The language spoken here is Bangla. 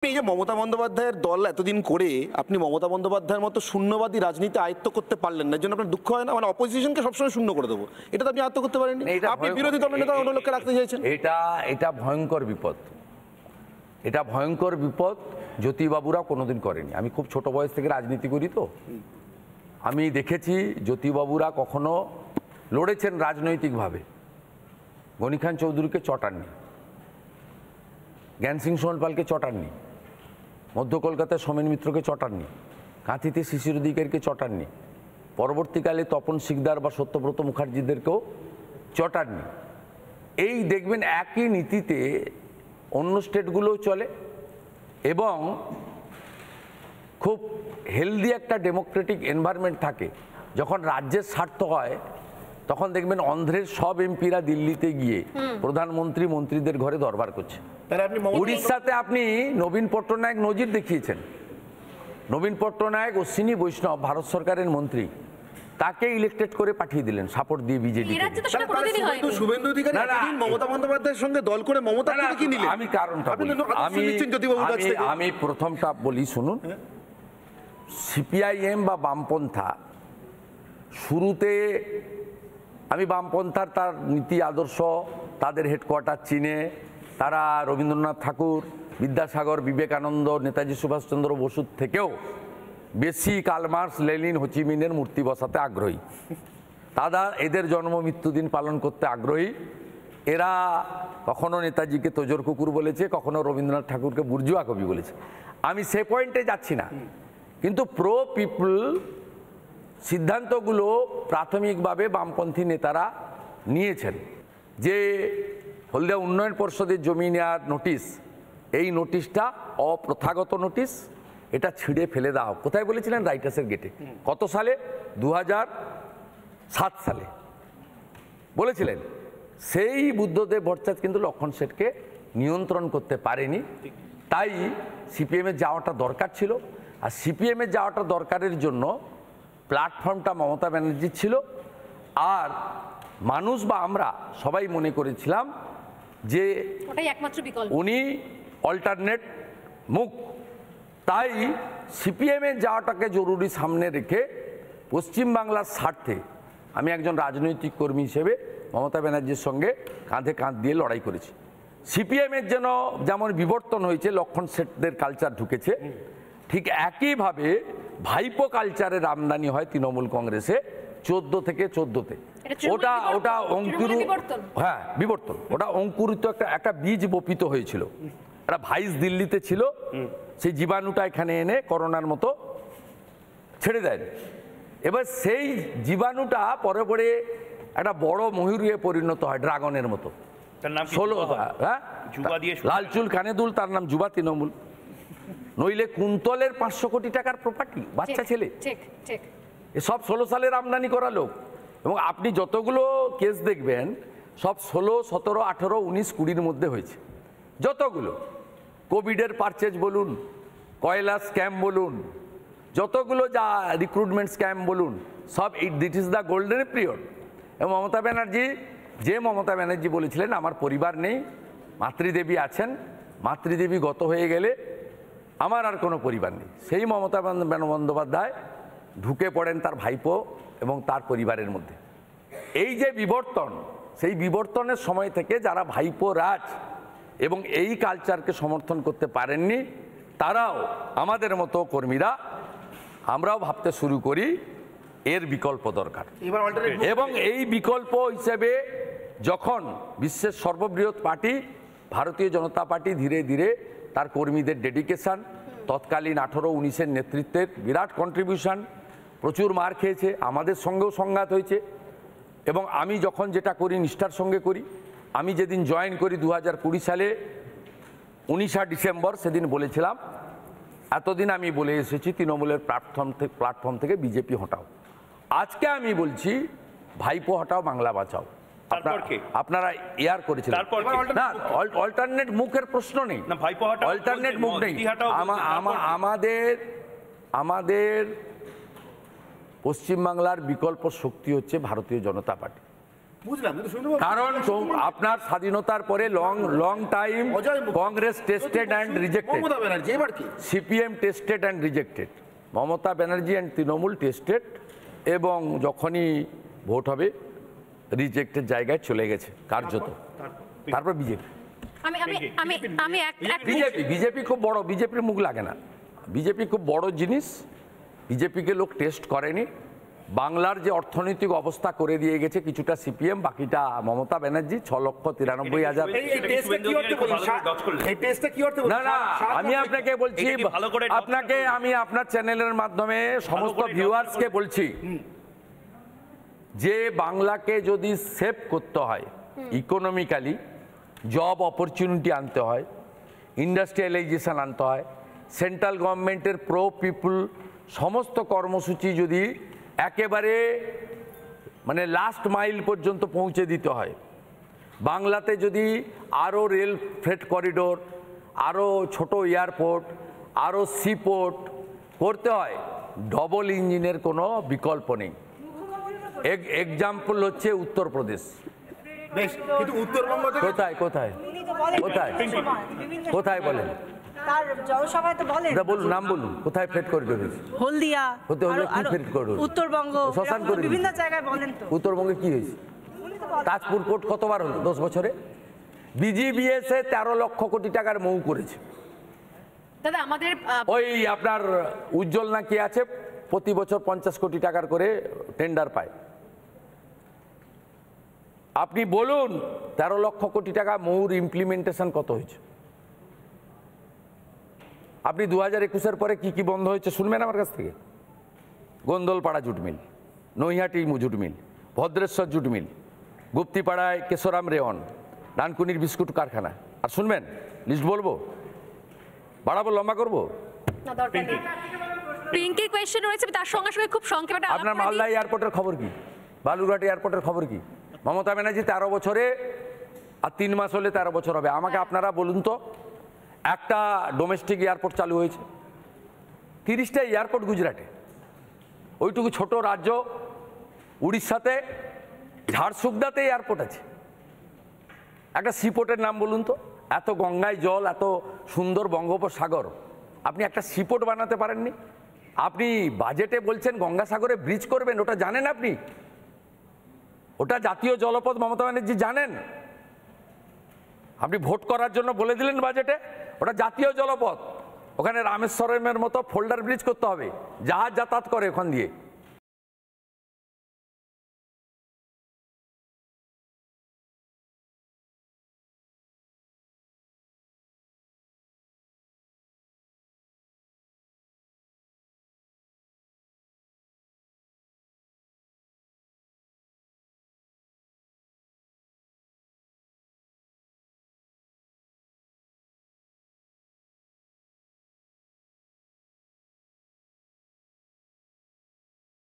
এই যে মমতা বন্দ্যোপাধ্যায়ের দল এতদিন করে আপনি মমতা বন্দ্যোপাধ্যায়ের মতো শূন্যবাদী রাজনীতি আয়ত্ত করতে পারলেন না, এর জন্য আপনার দুঃখ হয় না? মানে অপোজিশনকে সবসময় শূন্য করে দেবো, এটা তো আপনি আয়ত্ত করতে পারেননি। আপনি বিরোধী দলের নেতা অন্য লোককে রাখতে চাইছেন। এটা ভয়ঙ্কর বিপদ, এটা ভয়ঙ্কর বিপদ। জ্যোতিবাবুরা কোনোদিন করেনি। আমি খুব ছোট বয়স থেকে রাজনীতি করি, তো আমি দেখেছি জ্যোতিবাবুরা কখনো লড়েছেন রাজনৈতিকভাবে। গনি খান চৌধুরীকে চটাননি, জ্ঞান সিং সোনপালকে চটাননি, মধ্য কলকাতায় সোমেন মিত্রকে চটাননি, কাঁথিতে শিশির অধিকারীকে চটাননি, পরবর্তীকালে তপন শিকদার বা সত্যব্রত মুখার্জিদেরকেও চটাননি। এই দেখবেন একই নীতিতে অন্য স্টেটগুলোও চলে এবং খুব হেলদি একটা ডেমোক্রেটিক এনভায়রনমেন্ট থাকে। যখন রাজ্যের স্বার্থ হয় তখন দেখবেন অন্ধ্রের সব এমপিরা দিল্লিতে গিয়ে প্রধানমন্ত্রী মন্ত্রীদের ঘরে দরবার করছে। উড়িষ্যাতে আপনি নবীন পট্টনায়ক নজির দেখিয়েছেন। নবীন পট্টনায়ক অশ্বিনী বৈষ্ণব ভারত সরকারের মন্ত্রী, তাকে ইলেক্টেড করে পাঠিয়ে দিলেন সাপোর্ট দিয়ে বিজেপি। শুভেন্দু অধিকারী মমতা বন্দ্যোপাধ্যায়ের সঙ্গে দল করে মমতা কি নিলেন? আমি কারণটা আমি প্রথমটা বলি, শুনুন। সিপিআইএম বা বামপন্থা শুরুতে, আমি বামপন্থার তার নীতি আদর্শ, তাদের হেডকোয়ার্টার চীনে, তারা রবীন্দ্রনাথ ঠাকুর, বিদ্যাসাগর, বিবেকানন্দ, নেতাজি সুভাষচন্দ্র বসুর থেকেও বেশি কার্ল মার্কস, লেনিন, হোচিমিনের মূর্তি বসাতে আগ্রহী। তারা এদের জন্ম মৃত্যুদিন পালন করতে আগ্রহী। এরা কখনো নেতাজিকে তোজর কুকুর বলেছে, কখনো রবীন্দ্রনাথ ঠাকুরকে বুর্জুয়া কবি বলেছে। আমি সে পয়েন্টে যাচ্ছি না, কিন্তু প্রো পিপল সিদ্ধান্তগুলো প্রাথমিকভাবে বামপন্থী নেতারা নিয়েছেন। যে হলদিয়া উন্নয়ন পর্ষদের জমি নেওয়ার নোটিশ, এই নোটিশটা অপ্রথাগত নোটিশ, এটা ছিঁড়ে ফেলে দাও। কোথায় বলেছিলেন? রাইটার্সের গেটে। কত সালে? 2007 সালে বলেছিলেন। সেই বুদ্ধদেব ভট্টাচার্য কিন্তু লক্ষণ শেঠকে নিয়ন্ত্রণ করতে পারেনি। তাই সিপিএমের যাওয়াটা দরকার ছিল। আর সিপিএমের যাওয়াটা দরকারের জন্য প্ল্যাটফর্মটা মমতা ব্যানার্জির ছিল। আর মানুষ বা আমরা সবাই মনে করেছিলাম যে উনি অল্টারনেট মুখ। তাই সিপিএমের যাওয়াটাকে জরুরি সামনে রেখে পশ্চিমবাংলার স্বার্থে আমি একজন রাজনৈতিক কর্মী হিসেবে মমতা ব্যানার্জির সঙ্গে কাঁধে কাঁধ দিয়ে লড়াই করেছি। সিপিএমের যেমন বিবর্তন হয়েছে, লক্ষণ শেঠদের কালচার ঢুকেছে, ঠিক একইভাবে ভাইপো কালচারের আমদানি হয় তৃণমূল কংগ্রেসে 14 থেকে 14-তে। ওটা অঙ্কুরিত, হ্যাঁ বিবর্তন, ওটা অঙ্কুরিত একটা বীজ বপিত হয়েছিল। একটা ভাইস দিল্লিতে ছিল, সেই জীবাণুটা এখানে এনে করোনার মতো ছেড়ে দেয়। এবার সেই জীবাণুটা পরে পরে একটা বড় ময়ূরে পরিণত হয়, ড্রাগনের মতো। লাল চুল কানে দুল, তার নাম যুবা তৃণমূল। নইলে কুন্তলের 500 কোটি টাকার প্রপার্টি, বাচ্চা ছেলে, সব 16 সালের আমদানি করা লোক। এবং আপনি যতগুলো কেস দেখবেন সব 16, 17, 18, 19, 20-র মধ্যে হয়েছে। যতগুলো কোভিডের পারচেজ বলুন, কয়লা স্ক্যাম বলুন, যতগুলো যা রিক্রুটমেন্ট স্ক্যাম বলুন, সব দিট ইজ দ্য গোল্ডেন পিরিয়ড। এবং মমতা ব্যানার্জি বলেছিলেন আমার পরিবার নেই, মাতৃদেবী আছেন, মাতৃদেবী গত হয়ে গেলে আমার আর কোনো পরিবার নেই। সেই মমতা বন্দ্যোপাধ্যায় ঢুকে পড়েন তার ভাইপো এবং তার পরিবারের মধ্যে। এই যে বিবর্তন, সেই বিবর্তনের সময় থেকে যারা ভাইপো রাজ এবং এই কালচারকে সমর্থন করতে পারেননি, তারাও আমাদের মতো কর্মীরা আমরাও ভাবতে শুরু করি এর বিকল্প দরকার। এবং এই বিকল্প হিসেবে যখন বিশ্বের সর্ববৃহৎ পার্টি ভারতীয় জনতা পার্টি ধীরে ধীরে তার কর্মীদের ডেডিকেশন, তৎকালীন 18-19-এর নেতৃত্বের বিরাট কন্ট্রিবিউশন, প্রচুর মার খেয়েছে, আমাদের সঙ্গেও সংঘাত হয়েছে। এবং আমি যখন যেটা করি নিষ্ঠার সঙ্গে করি। আমি যেদিন জয়েন করি 2020 সালে 19 ডিসেম্বর, সেদিন বলেছিলাম, এতদিন আমি বলে এসেছি তৃণমূলের প্ল্যাটফর্ম থেকে বিজেপি হটাও। আজকে আমি বলছি ভাইপো হটাও, বাংলা বাঁচাও। আপনারা এয়ার করেছিলেন না, অল্টারনেট মুখের প্রশ্ন নেই, অল্টারনেট মুখ নেই। আমাদের পশ্চিমবাংলার বিকল্প শক্তি হচ্ছে ভারতীয় জনতা পার্টি। বুঝলাম, কিন্তু শুনুন কারণ আপনার স্বাধীনতার পরে long time Congress tested and rejected, Mamata Banerjee এবার কি CPM tested and rejected, Mamata Banerjee and Trinamool tested, এবং যখনই ভোট হবে রিজেক্টেড জায়গায় চলে গেছে কার্যত। তারপর বিজেপি বিজেপি খুব বড়, বিজেপির মুখ লাগে না, বিজেপি খুব বড় জিনিস, বিজেপিকে লোক টেস্ট করেনি। বাংলার যে অর্থনৈতিক অবস্থা করে দিয়ে গেছে কিছুটা সিপিএম, বাকিটা মমতা ব্যানার্জি। 6,93,000। না না, আমি আপনাকে বলছি, আমি আপনার চ্যানেলের মাধ্যমে সমস্ত ভিউয়ার্সকে বলছি যে বাংলাকে যদি সেভ করতে হয়, ইকোনমিক্যালি জব অপরচুনিটি আনতে হয়, ইন্ডাস্ট্রিয়ালাইজেশন আনতে হয়, সেন্ট্রাল গভর্নমেন্টের প্রো পিপুল সমস্ত কর্মসূচি যদি একেবারে মানে লাস্ট মাইল পর্যন্ত পৌঁছে দিতে হয়, বাংলাতে যদি আরও রেল ফ্রেট করিডোর, আরও ছোট এয়ারপোর্ট, আরও সিপোর্ট করতে হয়, ডবল ইঞ্জিনের কোনো বিকল্প নেই। এক্সাম্পল হচ্ছে উত্তরপ্রদেশ। কিন্তু উত্তরবঙ্গ কোথায় কোথায় কোথায় কোথায় বলেন, তার জনসভায় তো বলেন, বলুন, নাম বলুন, কোথায় ফ্রেট করিডোর হয়েছে? হলদিয়া, ফ্রেট করিডোর, উত্তরবঙ্গ, শ্মশান করিডোর, বিভিন্ন জায়গায় বলেন তো। উত্তরবঙ্গে কি হয়েছে? তাজপুর কোর্ট কতবার হলো 10 বছরে? বিজিবিএসএ 13 লক্ষ কোটি টাকার মৌ করেছে। দাদা আমাদের ওই আপনার উজ্জ্বল না কি আছে, প্রতি বছর 50 কোটি টাকার করে টেন্ডার পায়। আপনি বলুন 13 লক্ষ কোটি টাকা মৌর ইমপ্লিমেন্টেশন কত হয়েছে? আপনি 2021-এর পরে কি কি বন্ধ হয়েছে শুনবেন আমার কাছ থেকে? Gondalpara jute mill, Naihati jute mill, Bhadreswar jute mill, গুপ্তিপাড়ায় কেশরাম রেওয়ান, ডানকুনির বিস্কুট কারখানা। আর শুনবেন, লিস্ট বলবো, বাড়াবো, লম্বা করবো? না, দরকার নেই। পিঙ্কি কোয়েশ্চেন রয়েছে, তার সঙ্গে সঙ্গে খুব সংক্ষেপে একটা আপনার মালদা এয়ারপোর্টের খবর কি? বালুরঘাট এয়ারপোর্টের খবর কি? মমতা ব্যানার্জি 13 বছরে, আর 3 মাস হলে 13 বছর হবে। আমাকে আপনারা বলুন তো, একটা ডোমেস্টিক এয়ারপোর্ট চালু হয়েছে, 30টা এয়ারপোর্ট গুজরাটে, ওইটুকু ছোট রাজ্য উড়িষ্যাতে ঝাড়সুগদাতে এয়ারপোর্ট আছে। একটা সিপোর্টের নাম বলুন তো, এত গঙ্গায় জল, এত সুন্দর বঙ্গোপসাগর, আপনি একটা সিপোর্ট বানাতে পারেননি? আপনি বাজেটে বলছেন গঙ্গাসাগরে ব্রিজ করবেন, ওটা জানেন আপনি? ওটা জাতীয় জলপথ, মমতা ব্যানার্জি জানেন? আপনি ভোট করার জন্য বলে দিলেন বাজেটে, ওটা জাতীয় জলপথ, ওখানে রামেশ্বরমের মতো ফোল্ডার ব্রিজ করতে হবে, জাহাজ যাতায়াত করে ওখান দিয়ে।